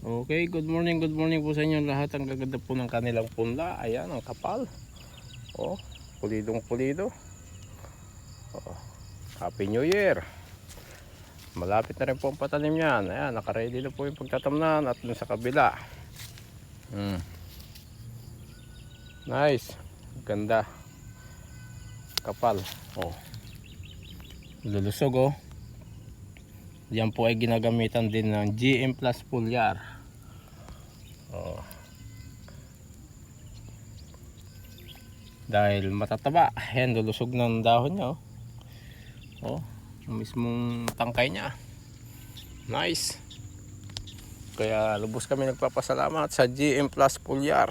Okay, good morning po sa inyo lahat. Ang gaganda po ng kanilang punla. Ayan, ang kapal. Oh, pulidong pulido. Oh, Happy New Year. Malapit na rin po ang patanim yan. Ayan, nakaready na po yung pagtatamnan at dun sa kabila. Nice. Ganda. Kapal. Oh. Lulusog oh. Yan po ay ginagamitan din ng GM Plus Foliar. Oh. Dahil matataba, ayan, lulusog ng dahon niya. Oh, yung mismong tangkay niya. Nice. Kaya lubos kami nagpapasalamat sa GM Plus Foliar.